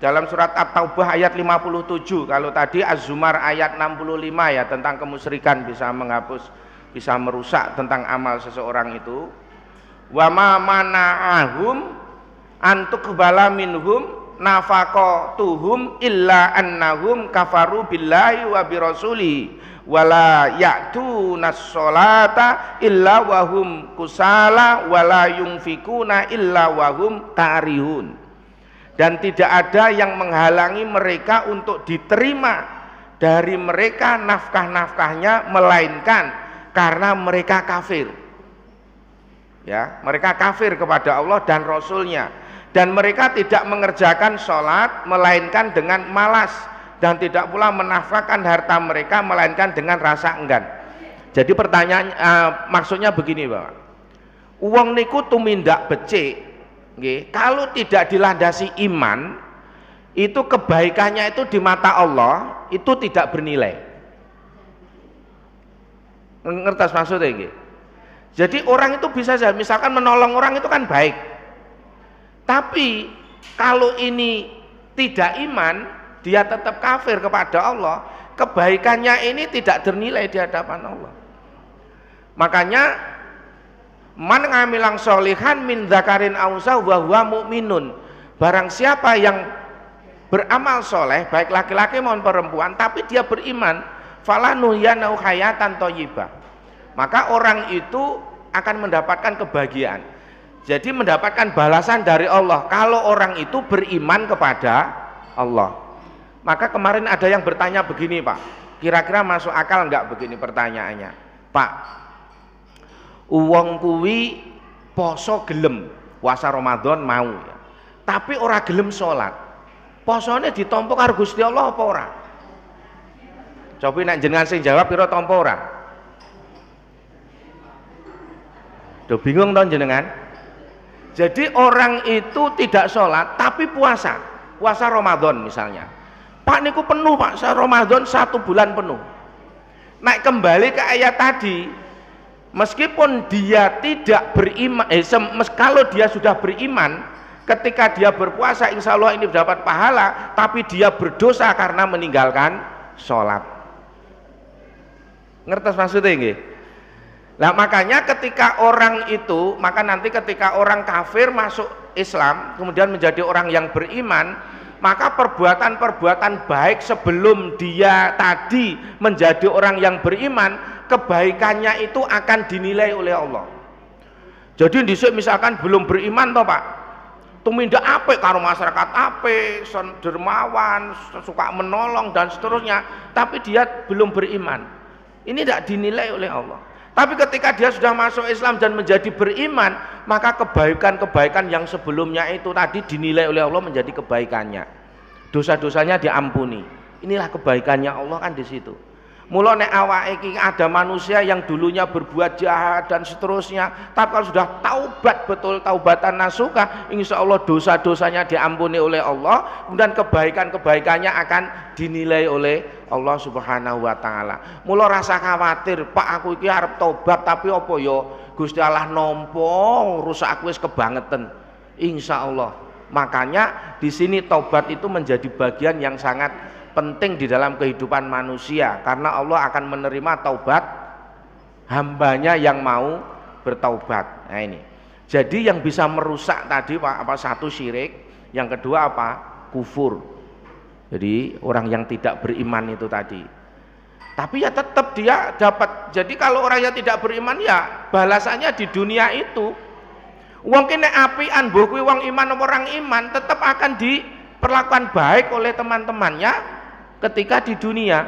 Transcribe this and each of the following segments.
dalam surat At-Taubah ayat 57. Kalau tadi Az-Zumar ayat 65 ya, tentang kemusyrikan bisa menghapus, bisa merusak tentang amal seseorang itu. Wa ma mana'ahum antuqbala minhum nafaqatuhum illa annahum kafaru billahi wa birasulihi wala ya'tunas sholata illa wahum kusala wala yunfikuna illa wahum karihun. Dan tidak ada yang menghalangi mereka untuk diterima dari mereka nafkah-nafkahnya melainkan karena mereka kafir. Ya, mereka kafir kepada Allah dan Rasulnya, dan mereka tidak mengerjakan sholat melainkan dengan malas, dan tidak pula menafkahkan harta mereka melainkan dengan rasa enggan. Jadi pertanyaan maksudnya begini, Bapak. Uang niku tumindak becik. Kalau tidak dilandasi iman, itu kebaikannya itu di mata Allah itu tidak bernilai. Ngertas maksudnya nggih? Jadi orang itu bisa saja, misalkan menolong orang itu kan baik, tapi kalau ini tidak iman, dia tetap kafir kepada Allah, kebaikannya ini tidak ternilai di hadapan Allah. Makanya man ngamilang sholihan min dzakarin aw unsa wa huwa mu'minun, barang siapa yang beramal soleh baik laki-laki maupun perempuan tapi dia beriman, falanuhyanahu hayatan thayyibah, maka orang itu akan mendapatkan kebahagiaan. Jadi mendapatkan balasan dari Allah kalau orang itu beriman kepada Allah. Maka kemarin ada yang bertanya begini, Pak, kira-kira masuk akal enggak begini pertanyaannya, Pak? Uwong kuwi poso gelem puasa Ramadan mau ya, tapi ora gelem sholat, posone ditampa karo Gusti Allah apa ora? Coba nek jenengan sing jawab kira tampa ora? Do bingung to jenengan? Jadi orang itu tidak sholat tapi puasa Ramadan misalnya, Pak niku penuh Pak, Ramadan 1 bulan penuh. Naik kembali ke ayat tadi, meskipun dia tidak beriman, kalau dia sudah beriman, ketika dia berpuasa insya Allah ini dapat pahala, tapi dia berdosa karena meninggalkan sholat. Ngertos maksudnya nggih? Nah makanya ketika orang itu, maka nanti ketika orang kafir masuk Islam kemudian menjadi orang yang beriman, maka perbuatan-perbuatan baik sebelum dia tadi menjadi orang yang beriman, kebaikannya itu akan dinilai oleh Allah. Jadi dhisik misalkan belum beriman toh Pak, tumindak apik karo masyarakat, apik, dermawan, suka menolong dan seterusnya, tapi dia belum beriman, ini tidak dinilai oleh Allah. Tapi ketika dia sudah masuk Islam dan menjadi beriman, maka kebaikan-kebaikan yang sebelumnya itu tadi dinilai oleh Allah menjadi kebaikannya, dosa-dosanya diampuni. Inilah kebaikannya Allah kan di situ. Mula nek awake iki ada manusia yang dulunya berbuat jahat dan seterusnya, tapi kalau sudah taubat betul, taubatan nasuha, insya Allah dosa-dosanya diampuni oleh Allah, kemudian kebaikan-kebaikannya akan dinilai oleh Allah Subhanahu wa taala. Mula rasa khawatir, Pak aku iki arep taubat tapi apa ya Gusti Allah nampa rusak aku wis kebangetan. Insya Allah. Makanya di sini taubat itu menjadi bagian yang sangat penting di dalam kehidupan manusia, karena Allah akan menerima taubat hambanya yang mau bertaubat. Nah ini, jadi yang bisa merusak tadi Pak, apa satu syirik, yang kedua apa? Kufur. Jadi orang yang tidak beriman itu tadi, tapi ya tetap dia dapat. Jadi kalau orang yang tidak beriman ya balasannya di dunia itu. Wong kene apian mbok kuwi wong iman orang iman tetap akan diperlakukan baik oleh teman-temannya ketika di dunia.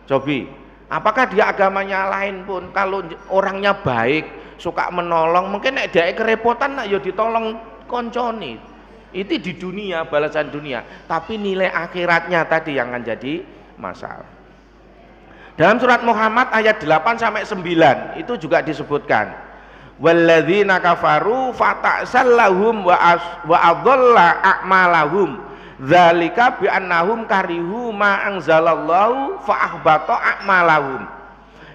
Cobi, apakah dia agamanya lain pun kalau orangnya baik, suka menolong, mungkin nek dia kerepotan nak ya ditolong koncone. Itu di dunia, balasan dunia, tapi nilai akhiratnya tadi yang akan jadi masalah. Dalam surat Muhammad ayat 8 sampai 9 itu juga disebutkan, walladzina kafaru fata'sallahum wa adalla a'malahum dzalika bi annahum karihu ma anzalallahu fa ahbata a'malahum.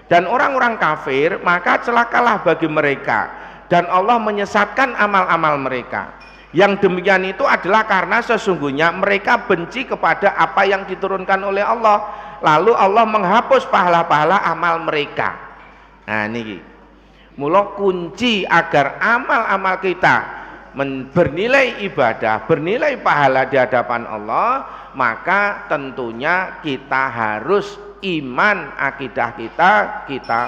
Dan orang-orang kafir maka celakalah bagi mereka dan Allah menyesatkan amal-amal mereka. Yang demikian itu adalah karena sesungguhnya mereka benci kepada apa yang diturunkan oleh Allah, lalu Allah menghapus pahala-pahala amal mereka. Nah ini mula kunci agar amal-amal kita bernilai ibadah, bernilai pahala di hadapan Allah, maka tentunya kita harus iman, akidah kita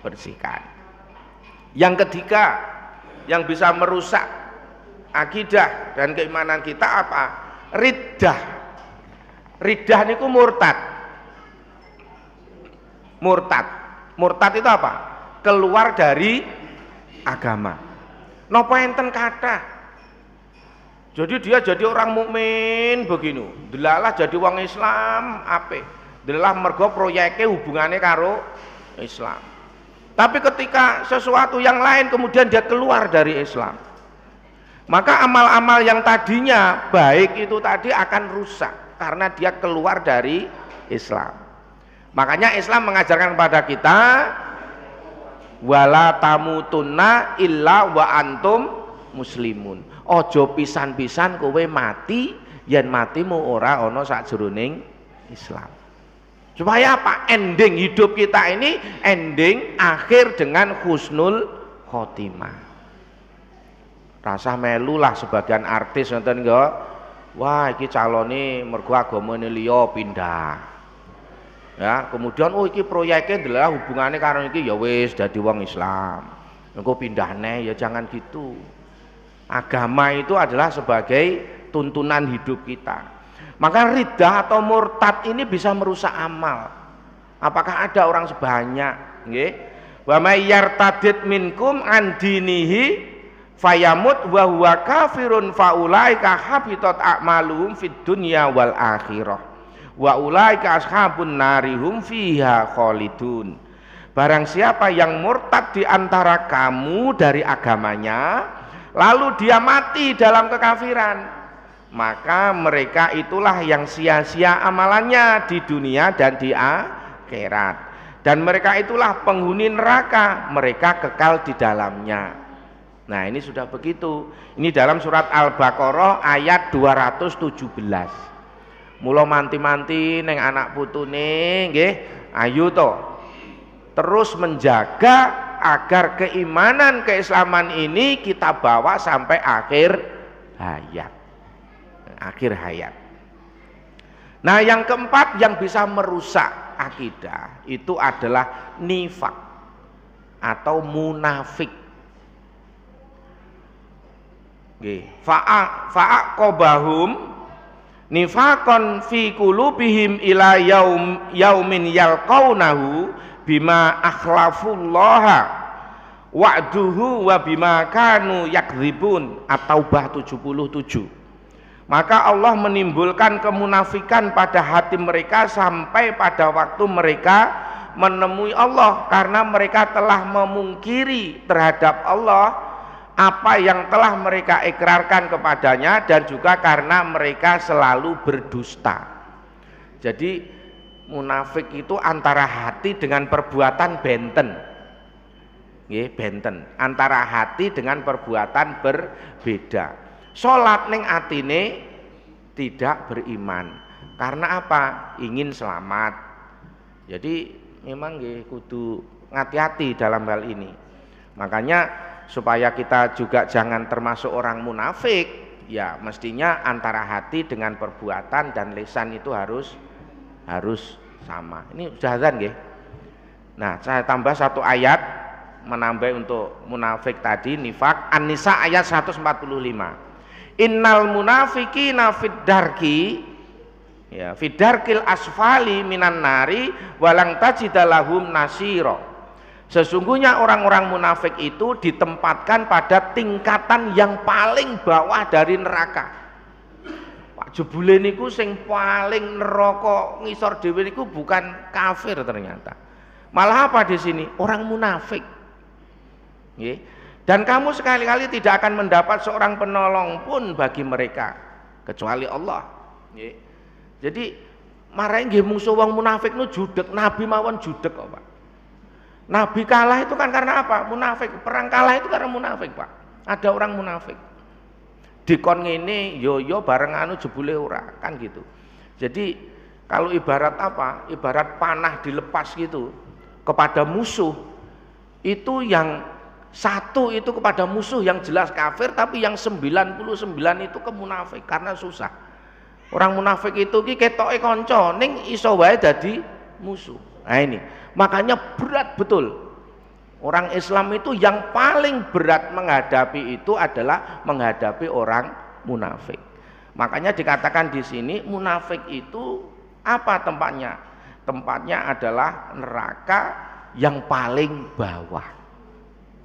bersihkan. Yang ketiga yang bisa merusak akidah dan keimanan kita apa? Riddah. Riddah niku murtad. Murtad itu apa? Keluar dari agama. Napa enten kathah. Jadi dia jadi orang mukmin begini, delalah jadi wong Islam apik. Delalah mergo proyeknya hubungannya karo Islam. Tapi ketika sesuatu yang lain kemudian dia keluar dari Islam, maka amal-amal yang tadinya baik itu tadi akan rusak karena dia keluar dari Islam. Makanya Islam mengajarkan kepada kita wala tamutunna illa wa antum muslimun. Ojo pisan-pisan kowe mati yen matimu ora ana sakjroning Islam. Supaya apa? Ending hidup kita ini ending akhir dengan husnul khotimah. Rasa melu lah sebagian artis nonton enggak? Wah, iki calone mergo agamane liya pindah. Ya, kemudian iki proyeknya adalah hubungannya karo iki ya wis dadi wong Islam. Engko pindahne ya jangan gitu. Agama itu adalah sebagai tuntunan hidup kita. Maka riddah atau murtad ini bisa merusak amal. Apakah ada orang sebanyak? Nggih. Wa may yartadid minkum an dinihi fayamut wa huwa kafirun faulaika habitat a'maluhum fid dunya wal akhirah. Wa ulaika ashabun narihum fiha khalidun. Barang siapa yang murtad di antara kamu dari agamanya, lalu dia mati dalam kekafiran, maka mereka itulah yang sia-sia amalannya di dunia dan di akhirat, dan mereka itulah penghuni neraka, mereka kekal di dalamnya. Nah ini sudah begitu. Ini dalam surat Al-Baqarah ayat 217. Mula manti-manti neng anak putune nggih, ayo to terus menjaga agar keimanan keislaman ini kita bawa sampai akhir hayat. Nah yang keempat yang bisa merusak akidah itu adalah nifak atau munafik. Fa'aqobahum nifakon fi qulubihim ila yaumin yalqaunahu bima akhlafullaha wa'duhu wa bima kanu yakdzibun. At-Taubah 77. Maka Allah menimbulkan kemunafikan pada hati mereka sampai pada waktu mereka menemui Allah, karena mereka telah memungkiri terhadap Allah apa yang telah mereka ikrarkan kepadanya, dan juga karena mereka selalu berdusta. Jadi munafik itu antara hati dengan perbuatan benten. Benten antara hati dengan perbuatan berbeda. Sholat ning atine tidak beriman. Karena apa? Ingin selamat. Jadi memang kudu hati-hati dalam hal ini. Makanya supaya kita juga jangan termasuk orang munafik, ya mestinya antara hati dengan perbuatan dan lisan itu harus sama. Ini sudah azan nggih. Nah, saya tambah satu ayat menambah untuk munafik tadi, nifak. An-Nisa ayat 145. Innal munafiqina fid darki, ya fid darkil asfali minan nari walang tajidalahum nasira. Sesungguhnya orang-orang munafik itu ditempatkan pada tingkatan yang paling bawah dari neraka. Pak jebule niku sing paling neraka ngisor dhewe niku bukan kafir ternyata. Malah apa di sini? Orang munafik. Nggih. Dan kamu sekali-kali tidak akan mendapat seorang penolong pun bagi mereka kecuali Allah. Jadi marahin nggih musuh wong munafik nu judek, Nabi mawon judek kok Pak. Nabi kalah itu kan karena apa? Munafik. Perang kalah itu karena munafik Pak. Ada orang munafik. dikon ngene yo bareng anu jebule ora, kan gitu. Jadi kalau ibarat apa? Ibarat panah dilepas gitu kepada musuh, itu yang satu itu kepada musuh yang jelas kafir, tapi yang 99 itu ke munafik karena susah. Orang munafik itu ki ketoke kanca ning iso wae dadi musuh. Nah ini, makanya berat betul. Orang Islam itu yang paling berat menghadapi itu adalah menghadapi orang munafik. Makanya dikatakan di sini munafik itu apa tempatnya? Tempatnya adalah neraka yang paling bawah.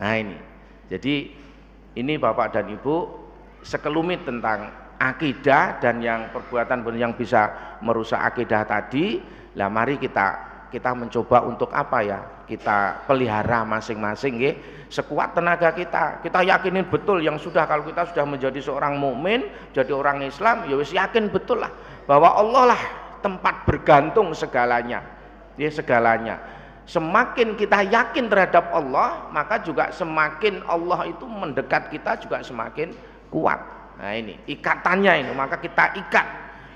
Nah ini, jadi ini Bapak dan Ibu sekelumit tentang akidah dan yang perbuatan yang bisa merusak akidah tadi. Lah mari kita mencoba untuk apa ya? Kita pelihara masing-masing nggih, sekuat tenaga kita. Kita yakinin betul yang sudah, kalau kita sudah menjadi seorang mukmin, jadi orang Islam, ya wis yakin betul lah bahwa Allah lah tempat bergantung segalanya. Ya segalanya. Semakin kita yakin terhadap Allah, maka juga semakin Allah itu mendekat kita juga semakin kuat. Nah ini ikatannya ini, maka kita ikat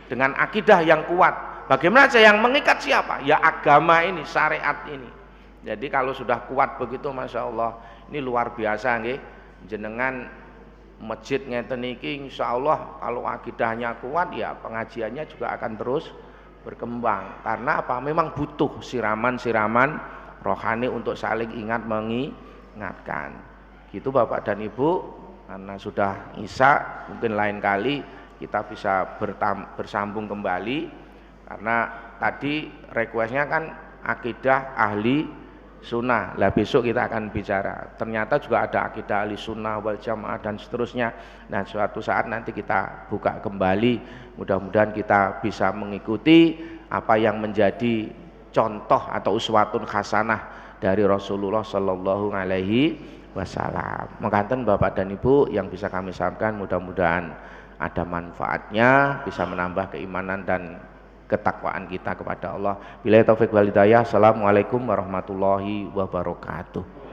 dengan akidah yang kuat. Bagaimana saja yang mengikat siapa? Ya agama ini, syariat ini. Jadi kalau sudah kuat begitu, masya Allah, ini luar biasa nggih. Jenengan masjid ngeten iki, insya Allah kalau akidahnya kuat, ya pengajiannya juga akan terus berkembang. Karena apa? Memang butuh siraman-siraman rohani untuk saling ingat mengingatkan. Gitu Bapak dan Ibu, karena sudah Isya, mungkin lain kali kita bisa bersambung kembali. Karena tadi requestnya kan akidah ahli sunnah. Lah besok kita akan bicara. Ternyata juga ada akidah ahli sunnah wal jamaah dan seterusnya. Nah suatu saat nanti kita buka kembali. Mudah-mudahan kita bisa mengikuti apa yang menjadi contoh atau uswatun hasanah dari Rasulullah Shallallahu Alaihi Wasallam. Mengatakan Bapak dan Ibu yang bisa kami sampaikan, mudah-mudahan ada manfaatnya, bisa menambah keimanan dan ketakwaan kita kepada Allah. Billahi taufik wal hidayah. Assalamualaikum warahmatullahi wabarakatuh.